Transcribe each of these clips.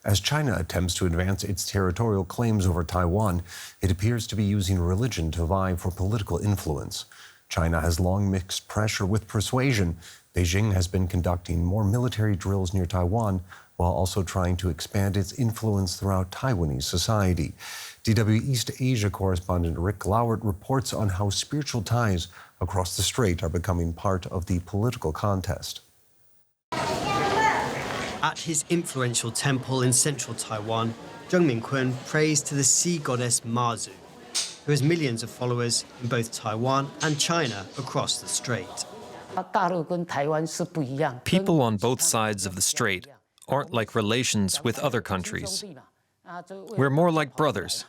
As China attempts to advance its territorial claims over Taiwan, it appears to be using religion to vie for political influence. China has long mixed pressure with persuasion. Beijing has been conducting more military drills near Taiwan, while also trying to expand its influence throughout Taiwanese society. DW East Asia correspondent Rick Glauert reports on how spiritual ties across the Strait are becoming part of the political contest. At his influential temple in central Taiwan, Zheng Mingkun prays to the sea goddess Mazu, who has millions of followers in both Taiwan and China across the strait. People on both sides of the strait aren't like relations with other countries. We're more like brothers.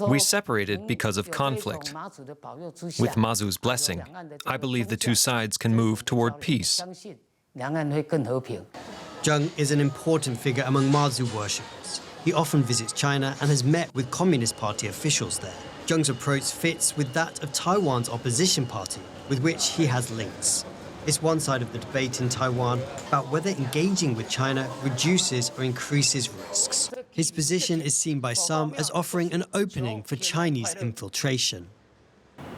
We separated because of conflict. With Mazu's blessing, I believe the two sides can move toward peace. Zheng is an important figure among Mazu worshippers. He often visits China and has met with Communist Party officials there. Zheng's approach fits with that of Taiwan's opposition party, with which he has links. It's one side of the debate in Taiwan about whether engaging with China reduces or increases risks. His position is seen by some as offering an opening for Chinese infiltration.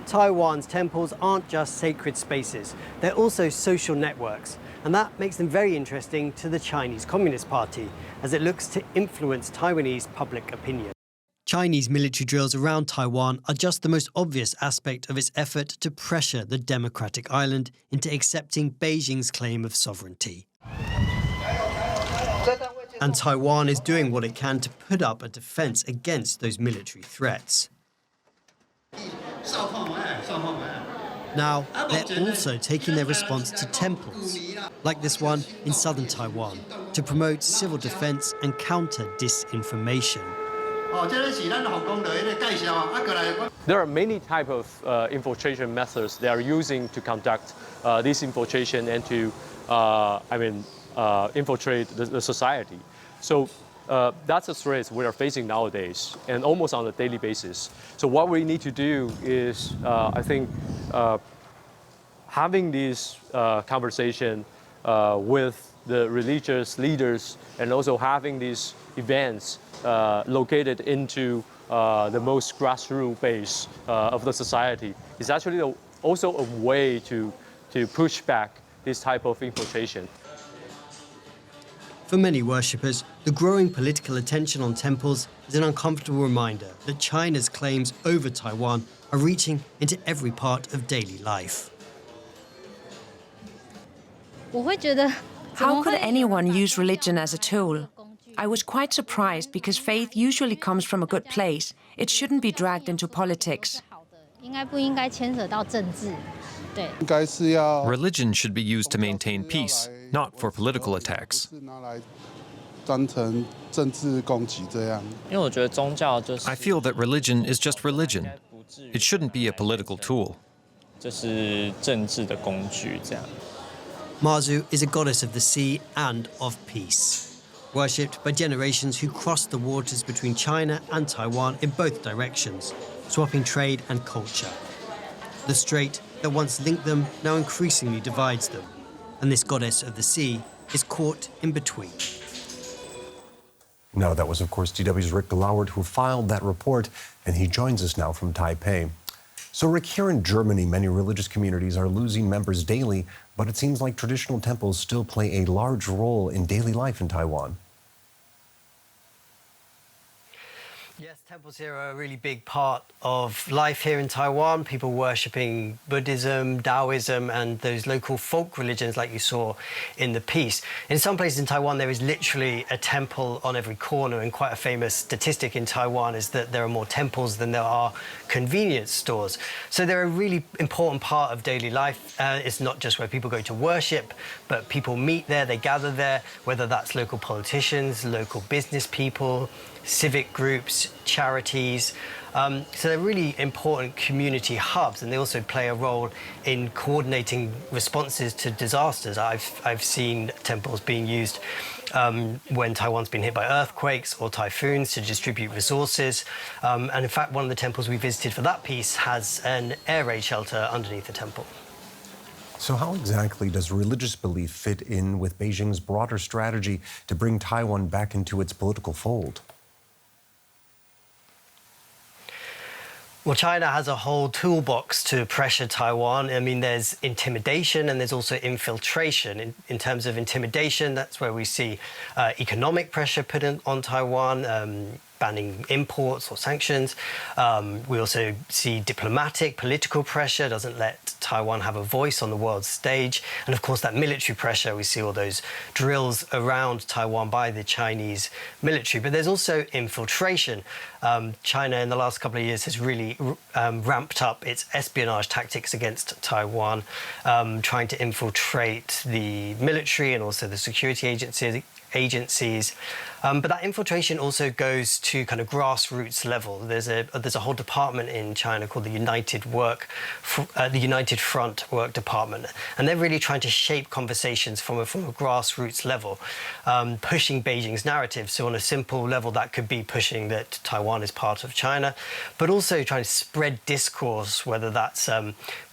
Taiwan's temples aren't just sacred spaces, they're also social networks, and that makes them very interesting to the Chinese Communist Party as it looks to influence Taiwanese public opinion. Chinese military drills around Taiwan are just the most obvious aspect of its effort to pressure the democratic island into accepting Beijing's claim of sovereignty. And Taiwan is doing what it can to put up a defense against those military threats. Now, they're also taking their response to temples, like this one in southern Taiwan, to promote civil defense and counter disinformation. There are many types of infiltration methods they are using to conduct this infiltration and to, infiltrate the society. So that's a threat we are facing nowadays, and almost on a daily basis. So what we need to do is, having this conversation with the religious leaders, and also having these events located into the most grassroots base of the society is actually also a way to push back this type of infiltration. For many worshippers, the growing political attention on temples is an uncomfortable reminder that China's claims over Taiwan are reaching into every part of daily life. How could anyone use religion as a tool? I was quite surprised because faith usually comes from a good place. It shouldn't be dragged into politics. Religion should be used to maintain peace, not for political attacks. I feel that religion is just religion. It shouldn't be a political tool. Mazu is a goddess of the sea and of peace, worshipped by generations who crossed the waters between China and Taiwan in both directions, swapping trade and culture. The strait that once linked them now increasingly divides them, and this goddess of the sea is caught in between. Now, that was, of course, DW's Rick Glauert who filed that report, and he joins us now from Taipei. So, Rick, here in Germany, many religious communities are losing members daily, but it seems like traditional temples still play a large role in daily life in Taiwan. Yes, temples here are a really big part of life here in Taiwan. People worshipping Buddhism, Taoism, and those local folk religions like you saw in the piece. In some places in Taiwan, there is literally a temple on every corner, and quite a famous statistic in Taiwan is that there are more temples than there are convenience stores. So they're a really important part of daily life. It's not just where people go to worship, but people meet there, they gather there, whether that's local politicians, local business people, civic groups, charities. So they're really important community hubs, and they also play a role in coordinating responses to disasters. I've seen temples being used when Taiwan's been hit by earthquakes or typhoons to distribute resources. And in fact, one of the temples we visited for that piece has an air raid shelter underneath the temple. So how exactly does religious belief fit in with Beijing's broader strategy to bring Taiwan back into its political fold? Well, China has a whole toolbox to pressure Taiwan. I mean, there's intimidation and there's also infiltration. In terms of intimidation, that's where we see economic pressure put on Taiwan, banning imports or sanctions. We also see diplomatic, political pressure, doesn't let Taiwan have a voice on the world stage. And of course, that military pressure, we see all those drills around Taiwan by the Chinese military. But there's also infiltration. China in the last couple of years has really ramped up its espionage tactics against Taiwan, trying to infiltrate the military and also the security agencies. But that infiltration also goes to kind of grassroots level. There's a whole department in China called the United Front Work Department, and they're really trying to shape conversations from a grassroots level, pushing Beijing's narrative. So on a simple level, that could be pushing that Taiwan is part of China, but also trying to spread discourse, whether that's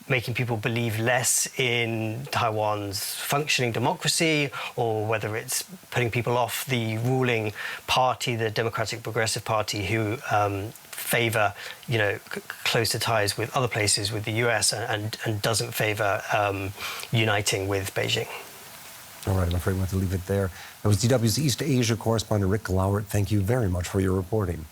making people believe less in Taiwan's functioning democracy, or whether it's putting people off the ruling party, the Democratic Progressive Party, who favor, closer ties with other places, with the US, and doesn't favor uniting with Beijing. All right, I'm afraid we have to leave it there. That was DW's East Asia correspondent Rick Glauert. Thank you very much for your reporting.